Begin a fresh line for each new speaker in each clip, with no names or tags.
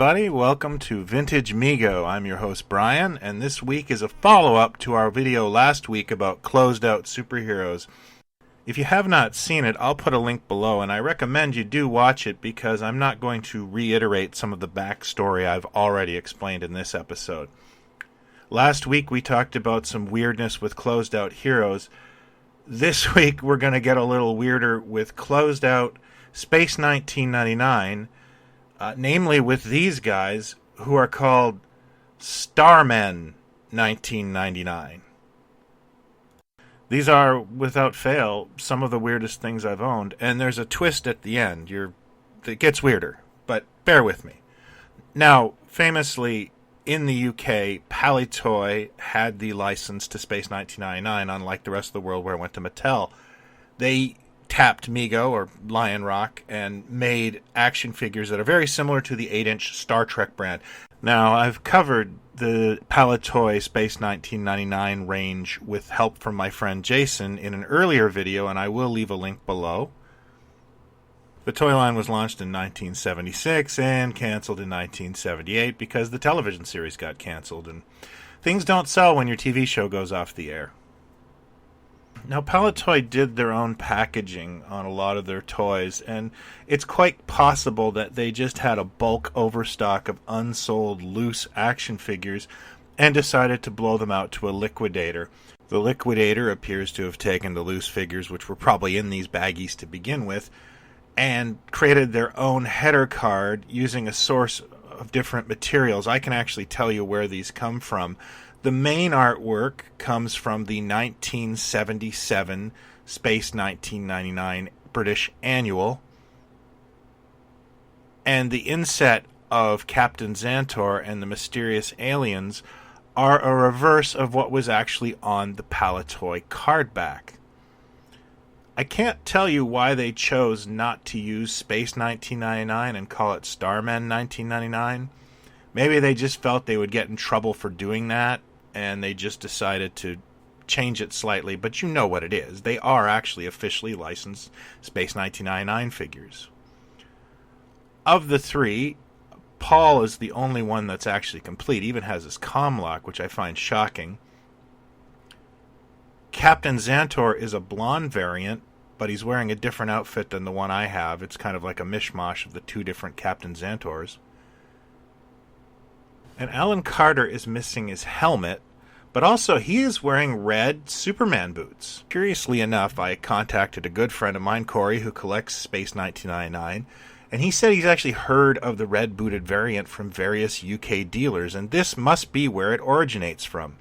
everybody. Welcome to Vintage Mego. I'm your host, Brian, and this week is a follow-up to our video last week about Closeout Superheroes. If you have not seen it, I'll put a link below, and I recommend you do watch it because I'm not going to reiterate some of the backstory I've already explained in this episode. Last week we talked about some weirdness with Closeout Heroes. This week we're going to get a little weirder with Closeout Space 1999, namely with these guys who are called Starmen 1999. These are, without fail, some of the weirdest things I've owned, and there's a twist at the end. It gets weirder, but bear with me. Now, famously, in the UK, Palitoy had the license to Space 1999, unlike the rest of the world where it went to Mattel. They tapped Mego, or Lion Rock, and made action figures that are very similar to the 8-inch Star Trek brand. Now, I've covered the Palitoy Space 1999 range with help from my friend Jason in an earlier video, and I will leave a link below. The toy line was launched in 1976 and canceled in 1978 because the television series got canceled, and things don't sell when your TV show goes off the air. Now, Palitoy did their own packaging on a lot of their toys, and it's quite possible that they just had a bulk overstock of unsold loose action figures and decided to blow them out to a liquidator. The liquidator appears to have taken the loose figures, which were probably in these baggies to begin with, and created their own header card using a source of different materials. I can actually tell you where these come from. The main artwork comes from the 1977 Space 1999 British Annual, and the inset of Captain Xantor and the Mysterious Aliens are a reverse of what was actually on the Palitoy card back. I can't tell you why they chose not to use Space 1999 and call it Starmen 1999. Maybe they just felt they would get in trouble for doing that, and they just decided to change it slightly, but you know what it is. They are actually officially licensed Space 1999 figures. Of the three, Paul is the only one that's actually complete, even has his comm lock, which I find shocking. Captain Xantor is a blonde variant, but he's wearing a different outfit than the one I have. It's kind of like a mishmash of the two different Captain Xantors. And Alan Carter is missing his helmet, but also he is wearing red Superman boots. Curiously enough, I contacted a good friend of mine, Corey, who collects Space 1999, and he said he's actually heard of the red-booted variant from various UK dealers, and this must be where it originates from.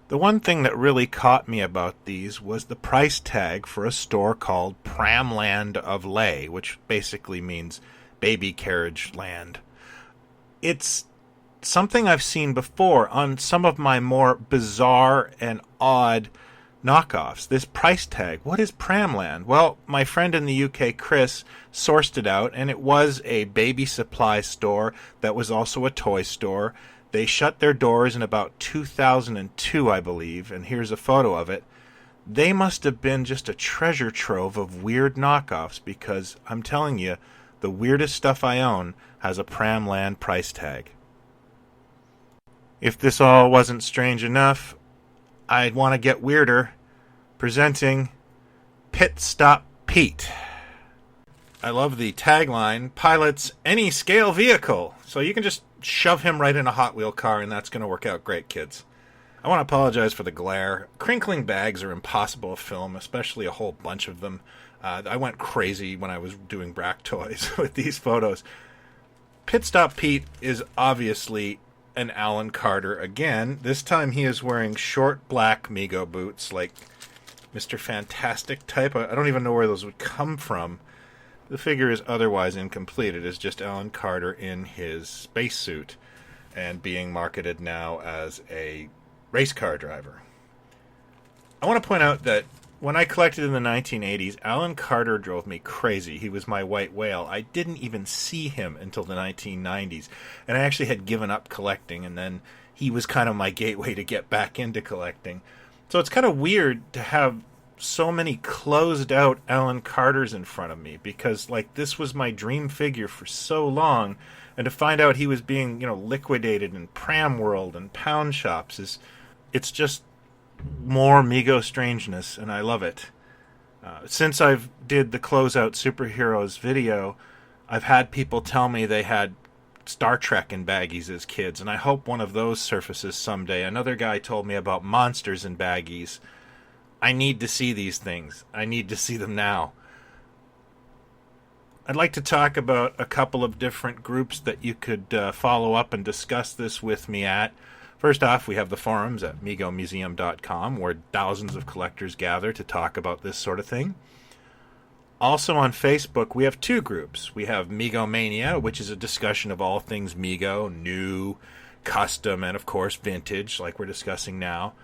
The one thing that really caught me about these was the price tag for a store called Pramland of Lay, which basically means baby carriage land. It's something I've seen before on some of my more bizarre and odd knockoffs. This price tag, what is Pramland? Well, my friend in the UK, Chris, sourced it out, and it was a baby supply store that was also a toy store. They shut their doors in about 2002, I believe, and here's a photo of it. They must have been just a treasure trove of weird knockoffs, because I'm telling you, the weirdest stuff I own has a Pramland price tag. If this all wasn't strange enough, I'd want to get weirder. Presenting Pitstop Pete. I love the tagline, pilots any scale vehicle. So you can just shove him right in a Hot Wheel car and that's going to work out great, kids. I want to apologize for the glare. Crinkling bags are impossible to film, especially a whole bunch of them. I went crazy when I was doing Brack toys with these photos. Pitstop Pete is obviously an Alan Carter again. This time he is wearing short black Mego boots, like Mr. Fantastic type. I don't even know where those would come from. The figure is otherwise incomplete. It is just Alan Carter in his spacesuit and being marketed now as a race car driver. I want to point out that when I collected in the 1980s, Alan Carter drove me crazy. He was my white whale. I didn't even see him until the 1990s, and I actually had given up collecting, and then he was kind of my gateway to get back into collecting. So it's kind of weird to have so many closed out Alan Carters in front of me, because like this was my dream figure for so long, and to find out he was being, liquidated in Pram World and Pound Shops it's just more Mego strangeness, and I love it. Since I've did the Closeout Superheroes video, I've had people tell me they had Star Trek in baggies as kids, and I hope one of those surfaces someday. Another guy told me about monsters in baggies. I need to see these things. I need to see them now. I'd like to talk about a couple of different groups that you could follow up and discuss this with me at. First off, we have the forums at MegoMuseum.com, where thousands of collectors gather to talk about this sort of thing. Also on Facebook, we have two groups. We have MegoMania, which is a discussion of all things Mego, new, custom, and of course vintage, like we're discussing now.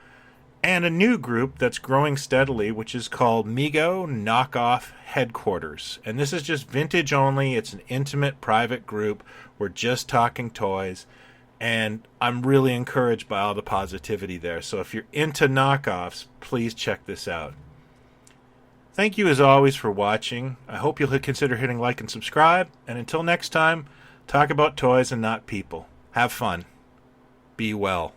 And a new group that's growing steadily, which is called Mego Knockoff Headquarters. And this is just vintage only. It's an intimate, private group. We're just talking toys. And I'm really encouraged by all the positivity there. So if you're into knockoffs, please check this out. Thank you as always for watching. I hope you'll consider hitting like and subscribe. And until next time, talk about toys and not people. Have fun. Be well.